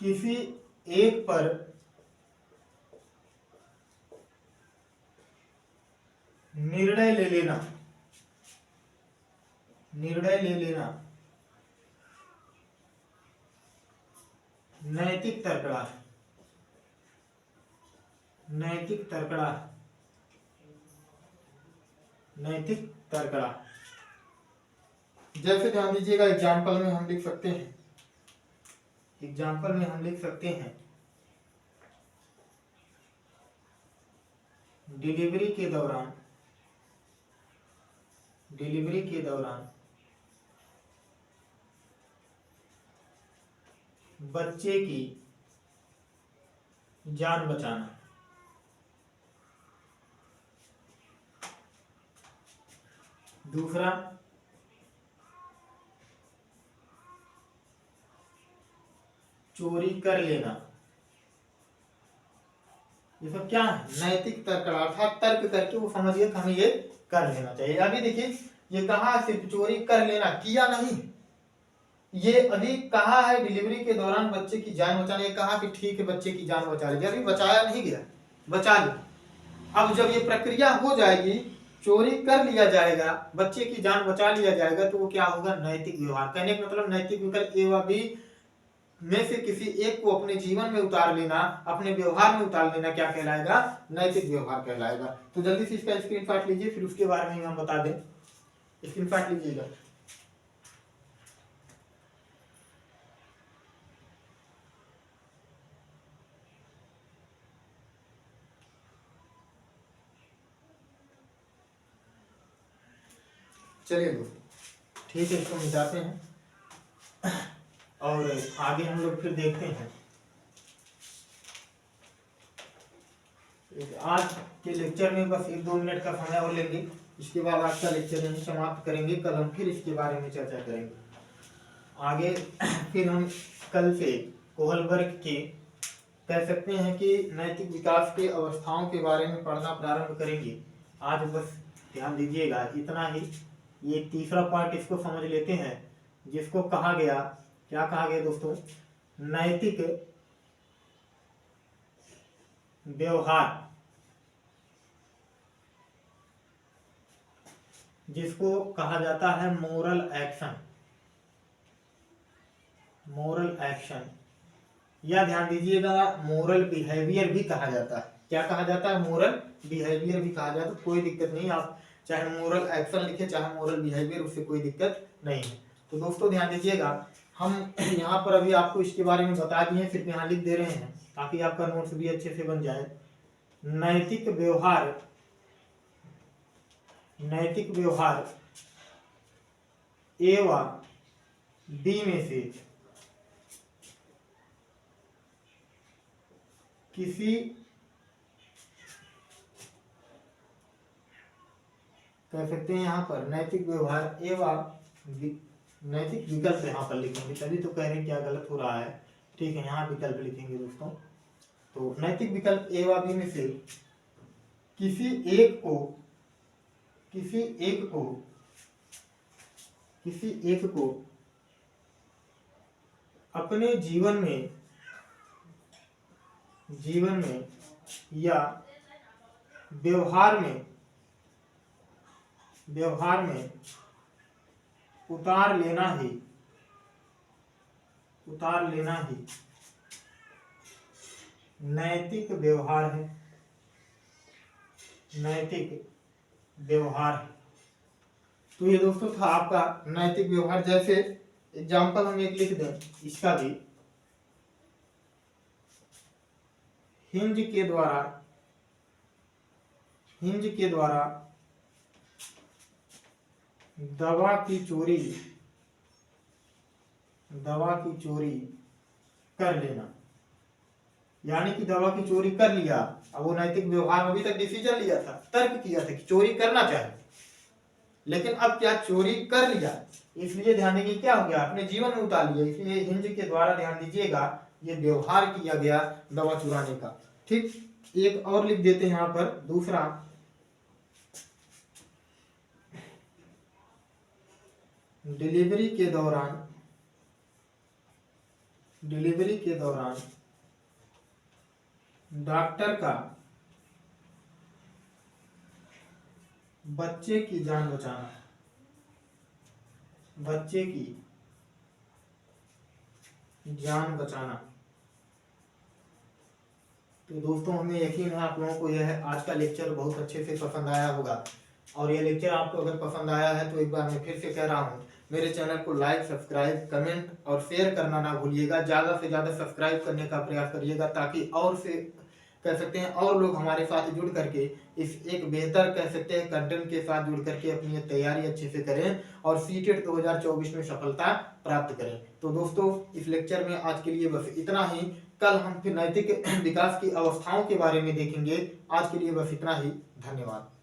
किसी एक पर निर्णय ले लेना, निर्णय ले लेना नैतिक तर्कड़ा है, नैतिक तर्कड़ा, नैतिक तर्कड़ा। जैसे ध्यान दीजिएगा एग्जाम्पल में हम लिख सकते हैं, एग्जाम्पल में हम लिख सकते हैं डिलीवरी के दौरान, डिलीवरी के दौरान बच्चे की जान बचाना। दूसरा चोरी कर लेना। ये सब क्या है नैतिक तर्क, अर्थात तर्क करके वो समझिए कि हमें ये कर लेना चाहिए। अभी देखिए ये कहा सिर्फ चोरी कर लेना, किया नहीं, ये अभी कहा है डिलीवरी के दौरान बच्चे की जान बचाने, ये कहा कि ठीक है बच्चे की जान बचा लीजिए, अभी बचाया नहीं गया, बचा ली। अब जब ये प्रक्रिया हो जाएगी, चोरी कर लिया जाएगा, बच्चे की जान बचा लिया जाएगा, तो वो क्या होगा नैतिक व्यवहार। कहने का मतलब नैतिक विकल्प ए व बी में से किसी एक को अपने जीवन में उतार लेना, अपने व्यवहार में उतार लेना क्या कहलाएगा नैतिक व्यवहार कहलाएगा। तो जल्दी से इसका स्क्रीनशॉट लीजिए, फिर उसके बारे में हम बता दें। स्क्रीनशॉट लीजिएगा। चलिए दोस्तों ठीक है, इसको मिटाते हैं और आगे हम लोग फिर देखते हैं। आज के लेक्चर में बस 1-2 मिनट का समय और लेंगे, इसके बाद आज का लेक्चर यहीं समाप्त करेंगे। कल हम फिर इसके बारे में चर्चा करेंगे आगे। फिर हम कल से कोहलबर्ग के कह सकते हैं कि नैतिक विकास के अवस्थाओं के बारे में पढ़ना प्रारंभ करेंगे। आज बस ध्यान दीजिएगा इतना ही। ये तीसरा पार्ट इसको समझ लेते हैं जिसको कहा गया, क्या कहा गया दोस्तों नैतिक व्यवहार, जिसको कहा जाता है मोरल एक्शन, मोरल एक्शन, या ध्यान दीजिएगा मोरल बिहेवियर भी कहा जाता है। क्या कहा जाता है? मोरल बिहेवियर भी कहा जाता है। कोई दिक्कत नहीं, आप चाहे मोरल एक्शन लिखे चाहे मोरल बिहेवियर, उससे कोई दिक्कत नहीं है। तो दोस्तों ध्यान दीजिएगा, हम यहाँ पर अभी आपको इसके बारे में बता दिए, सिर्फ यहाँ लिख दे रहे हैं ताकि आपका नोट्स भी अच्छे से बन जाए। नैतिक व्यवहार, नैतिक व्यवहार ए व बी में से किसी कह सकते हैं यहाँ पर नैतिक व्यवहार एवं नैतिक विकल्प यहाँ पर लिखेंगे, तभी तो कह रहे हैं क्या गलत हो रहा है। ठीक है, यहाँ विकल्प लिखेंगे दोस्तों। तो नैतिक विकल्प ए व बी में से किसी एक को किसी एक को अपने जीवन में या व्यवहार में उतार लेना ही नैतिक व्यवहार है। नैतिक व्यवहार है। तो ये दोस्तों था आपका नैतिक व्यवहार। जैसे एग्जाम्पल हम एक लिख दें इसका भी, हिंज के द्वारा दवा की चोरी कर लेना, यानी कि दवा की चोरी कर लिया। अब वो नैतिक व्यवहार में अभी तक डिसीजन लिया था, तर्क किया था कि चोरी करना चाहे, लेकिन अब क्या चोरी कर लिया, इसलिए ध्यान देंगे क्या हो गया, अपने जीवन में उतार लिया। इसलिए हिंज के द्वारा ध्यान दीजिएगा ये व्यवहार किया गया दवा चुराने का। ठीक, एक और लिख देते हैं यहाँ पर दूसरा, डिलीवरी के दौरान डॉक्टर का बच्चे की जान बचाना, तो दोस्तों हमें यकीन है आप लोगों को यह आज का लेक्चर बहुत अच्छे से पसंद आया होगा। और यह लेक्चर आपको अगर पसंद आया है तो एक बार मैं फिर से कह रहा हूँ, मेरे चैनल को लाइक, सब्सक्राइब, कमेंट और शेयर करना ना भूलिएगा। ज़्यादा से ज़्यादा सब्सक्राइब करने का प्रयास करिएगा, ताकि और से कह सकते हैं और लोग हमारे साथ जुड़ करके इस एक बेहतर कह सकते हैं कंटेंट के साथ जुड़ करके अपनी तैयारी अच्छे से करें और सीटेट 2024 में सफलता प्राप्त करें। तो दोस्तों इस लेक्चर में आज के लिए बस इतना ही। कल हम फिर नैतिक विकास की अवस्थाओं के बारे में देखेंगे। आज के लिए बस इतना ही। धन्यवाद।